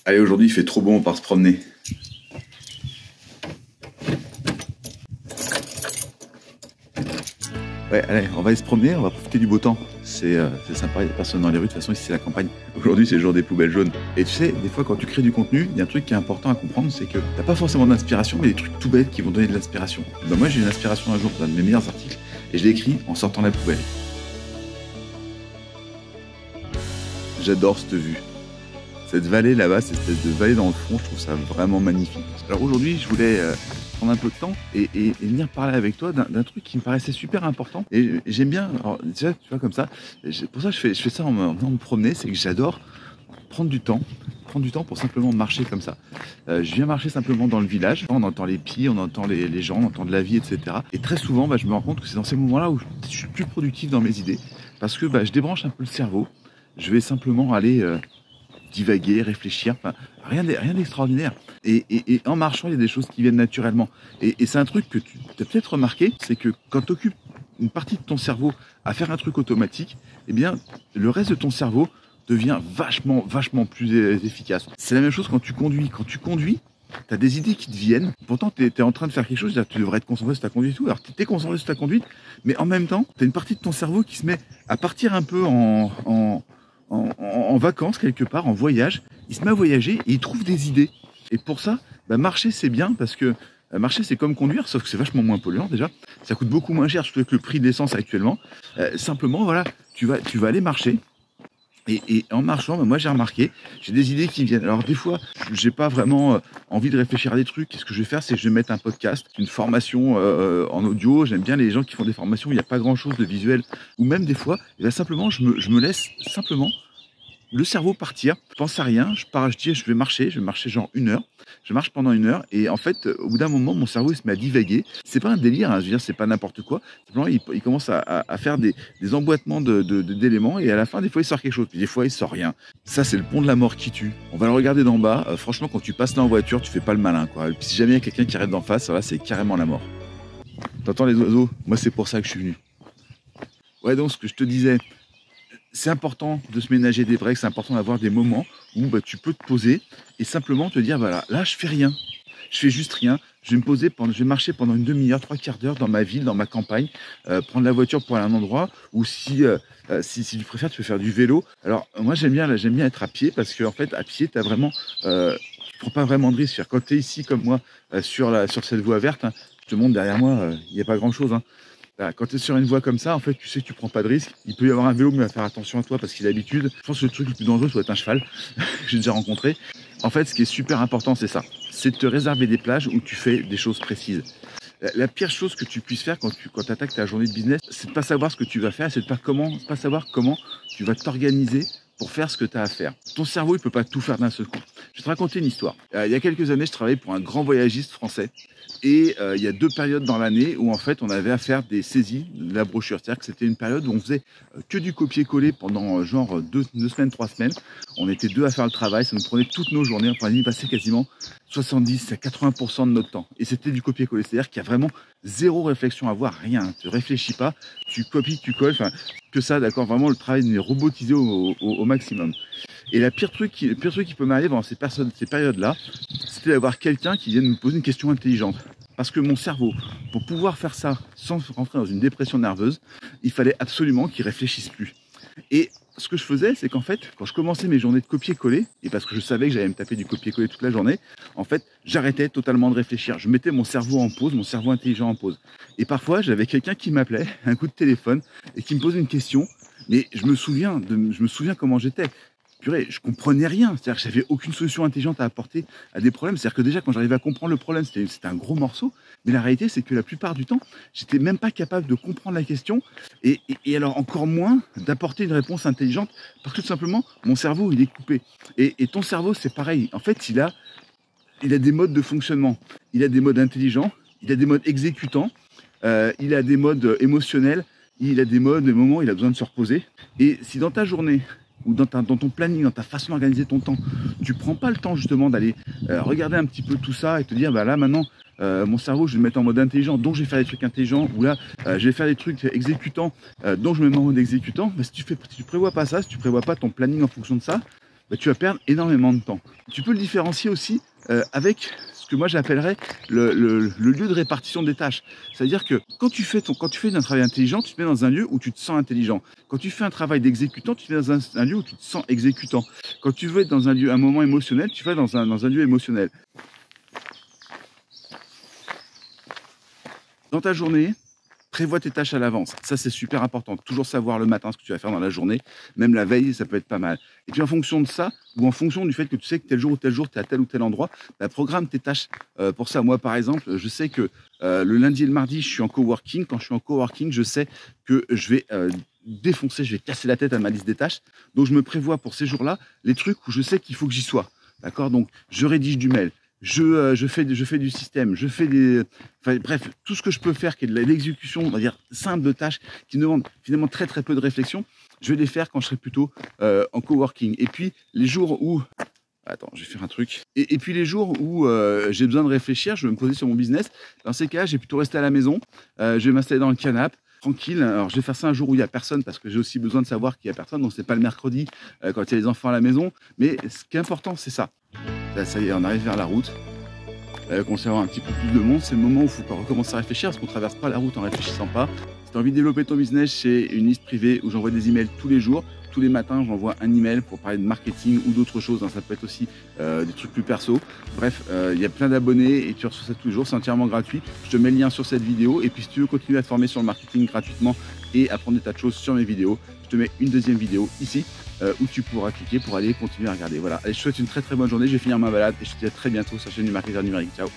Allez, aujourd'hui il fait trop bon, on part se promener. Ouais, allez, on va aller se promener, on va profiter du beau temps. C'est sympa, il n'y a personne dans les rues, de toute façon ici c'est la campagne. Aujourd'hui c'est le jour des poubelles jaunes. Et tu sais, des fois quand tu crées du contenu, il y a un truc qui est important à comprendre, c'est que t'as pas forcément d'inspiration, mais des trucs tout bêtes qui vont donner de l'inspiration. Ben moi j'ai eu une inspiration un jour dans un de mes meilleurs articles, et je l'ai écrit en sortant la poubelle. J'adore cette vue. Cette vallée là-bas, cette espèce de vallée dans le fond, je trouve ça vraiment magnifique. Alors aujourd'hui, je voulais prendre un peu de temps et venir parler avec toi d'un truc qui me paraissait super important. Et j'aime bien, alors, déjà, tu vois, comme ça, pour ça je fais ça en me promener, c'est que j'adore prendre du temps pour simplement marcher comme ça. Je viens marcher simplement dans le village, on entend les pieds, on entend les gens, on entend de la vie, etc. Et très souvent, je me rends compte que c'est dans ces moments-là où je suis plus productif dans mes idées, parce que je débranche un peu le cerveau, je vais simplement aller divaguer, réfléchir, enfin, rien d'extraordinaire. Et en marchant, il y a des choses qui viennent naturellement. Et c'est un truc que tu as peut-être remarqué, c'est que quand tu occupes une partie de ton cerveau à faire un truc automatique, eh bien, le reste de ton cerveau devient vachement plus efficace. C'est la même chose quand tu conduis. Quand tu conduis, tu as des idées qui te viennent. Pourtant, tu es en train de faire quelque chose, tu devrais être concentré sur ta conduite et tout. Alors, tu es concentré sur ta conduite, mais en même temps, tu as une partie de ton cerveau qui se met à partir un peu en vacances quelque part, en voyage, il se met à voyager et il trouve des idées. Et pour ça, marcher c'est bien parce que marcher c'est comme conduire, sauf que c'est vachement moins polluant déjà. Ça coûte beaucoup moins cher, surtout avec le prix de l'essence actuellement. Simplement, voilà, tu vas aller marcher. Et en marchant, moi j'ai remarqué, j'ai des idées qui viennent. Alors des fois, j'ai pas vraiment envie de réfléchir à des trucs. Qu'est-ce que je vais faire, c'est que je vais mettre un podcast, une formation en audio. J'aime bien les gens qui font des formations où il n'y a pas grand-chose de visuel. Ou même des fois, simplement, je me laisse simplement le cerveau partir, je pense à rien, je dis je vais marcher genre 1 heure, je marche pendant 1 heure et en fait au bout d'un moment mon cerveau il se met à divaguer, c'est pas un délire, hein, je veux dire c'est pas n'importe quoi, simplement il commence à faire des emboîtements d'éléments et à la fin des fois il sort quelque chose, puis des fois il sort rien. Ça c'est le pont de la mort qui tue, on va le regarder d'en bas, franchement quand tu passes là en voiture tu fais pas le malin quoi, et puis si jamais il y a quelqu'un qui arrête d'en face, là c'est carrément la mort. T'entends les oiseaux? Moi c'est pour ça que je suis venu. Ouais donc ce que je te disais, c'est important de se ménager des breaks, c'est important d'avoir des moments où tu peux te poser et simplement te dire, voilà, là je fais rien, je fais juste rien, je vais me poser, je vais marcher pendant une demi-heure, 3/4 d'heure dans ma ville, dans ma campagne, prendre la voiture pour aller à un endroit, ou si tu préfères, tu peux faire du vélo. Alors moi j'aime bien être à pied parce qu'en fait à pied tu prends pas vraiment de risque. Quand tu es ici comme moi sur cette voie verte, hein, je te montre derrière moi, il n'y a pas grand chose. Hein. Quand tu es sur une voie comme ça, en fait, tu sais que tu prends pas de risque. Il peut y avoir un vélo, mais il va faire attention à toi parce qu'il a l'habitude. Je pense que le truc le plus dangereux, ça doit être un cheval que j'ai déjà rencontré. En fait, ce qui est super important, c'est ça. C'est de te réserver des plages où tu fais des choses précises. La pire chose que tu puisses faire quand tu attaques ta journée de business, c'est de pas savoir ce que tu vas faire, c'est de pas savoir comment tu vas t'organiser pour faire ce que tu as à faire. Ton cerveau, il peut pas tout faire d'un seul coup. Je vais te raconter une histoire. Il y a quelques années, je travaillais pour un grand voyagiste français. Et il y a 2 périodes dans l'année où en fait on avait à faire des saisies de la brochure. C'est-à-dire que c'était une période où on faisait que du copier-coller pendant genre 2 semaines, 3 semaines. On était 2 à faire le travail, ça nous prenait toutes nos journées. On y passait quasiment 70 à 80% de notre temps. Et c'était du copier-coller. C'est-à-dire qu'il y a vraiment zéro réflexion à avoir, rien. Tu réfléchis pas, tu copies, tu colles, enfin que ça, d'accord. Vraiment le travail est robotisé au maximum. Et le pire truc qui peut m'arriver dans ces périodes-là, c'était d'avoir quelqu'un qui vienne me poser une question intelligente. Parce que mon cerveau, pour pouvoir faire ça sans rentrer dans une dépression nerveuse, il fallait absolument qu'il réfléchisse plus. Et ce que je faisais, c'est qu'en fait, quand je commençais mes journées de copier-coller, et parce que je savais que j'allais me taper du copier-coller toute la journée, en fait, j'arrêtais totalement de réfléchir. Je mettais mon cerveau en pause, mon cerveau intelligent en pause. Et parfois, j'avais quelqu'un qui m'appelait, un coup de téléphone, et qui me posait une question, mais je me souviens comment j'étais. Purée, je comprenais rien. C'est-à-dire que j'avais aucune solution intelligente à apporter à des problèmes. C'est-à-dire que déjà, quand j'arrivais à comprendre le problème, c'était un gros morceau. Mais la réalité, c'est que la plupart du temps, j'étais même pas capable de comprendre la question et alors encore moins d'apporter une réponse intelligente parce que tout simplement, mon cerveau, il est coupé. Et ton cerveau, c'est pareil. En fait, il a des modes de fonctionnement. Il a des modes intelligents, il a des modes exécutants, il a des modes émotionnels, il a des moments où il a besoin de se reposer. Et si dans ta journée, ou dans ton planning, dans ta façon d'organiser ton temps, tu prends pas le temps justement d'aller regarder un petit peu tout ça et te dire là maintenant mon cerveau je vais le mettre en mode intelligent, donc je vais faire des trucs intelligents, ou là je vais faire des trucs exécutants, donc je me mets en mode exécutant. Si tu prévois pas ça, si tu prévois pas ton planning en fonction de ça, bah, tu vas perdre énormément de temps. Tu peux le différencier aussi avec ce que moi j'appellerais le lieu de répartition des tâches. C'est-à-dire que quand tu fais un travail intelligent, tu te mets dans un lieu où tu te sens intelligent. Quand tu fais un travail d'exécutant, tu te mets dans un lieu où tu te sens exécutant. Quand tu veux être dans un moment émotionnel, tu vas dans un lieu émotionnel. Dans ta journée, prévois tes tâches à l'avance. Ça, c'est super important. Toujours savoir le matin ce que tu vas faire dans la journée. Même la veille, ça peut être pas mal. Et puis, en fonction de ça, ou en fonction du fait que tu sais que tel jour ou tel jour, tu es à tel ou tel endroit, bah, programme tes tâches pour ça. Moi, par exemple, je sais que le lundi et le mardi, je suis en coworking. Quand je suis en coworking, je sais que je vais défoncer, je vais casser la tête à ma liste des tâches. Donc, je me prévois pour ces jours-là les trucs où je sais qu'il faut que j'y sois. D'accord? Donc, je rédige du mail. Je fais du système, bref, tout ce que je peux faire qui est de l'exécution, on va dire, simple de tâches, qui demandent finalement très très peu de réflexion, je vais les faire quand je serai plutôt en coworking. Et puis, les jours où... Attends, je vais faire un truc. Et puis les jours où j'ai besoin de réfléchir, je vais me poser sur mon business. Dans ces cas, j'ai plutôt resté à la maison, je vais m'installer dans le canapé, tranquille. Alors, je vais faire ça un jour où il n'y a personne parce que j'ai aussi besoin de savoir qu'il n'y a personne. Donc, c'est pas le mercredi quand il y a les enfants à la maison. Mais ce qui est important, c'est ça. Là, ça y est, on arrive vers la route. Qu'on sait avoir un petit peu plus de monde, c'est le moment où il faut recommencer à réfléchir parce qu'on ne traverse pas la route en réfléchissant pas. Si tu as envie de développer ton business, j'ai une liste privée où j'envoie des emails tous les jours. Tous les matins, j'envoie un email pour parler de marketing ou d'autres choses. Ça peut être aussi des trucs plus perso. Bref, il y a plein d'abonnés et tu reçois ça tous les jours. C'est entièrement gratuit. Je te mets le lien sur cette vidéo. Et puis, si tu veux continuer à te former sur le marketing gratuitement et apprendre des tas de choses sur mes vidéos, je te mets une deuxième vidéo ici où tu pourras cliquer pour aller continuer à regarder. Voilà. Allez, je te souhaite une très très bonne journée. Je vais finir ma balade et je te dis à très bientôt sur la chaîne du marketeur numérique. Ciao.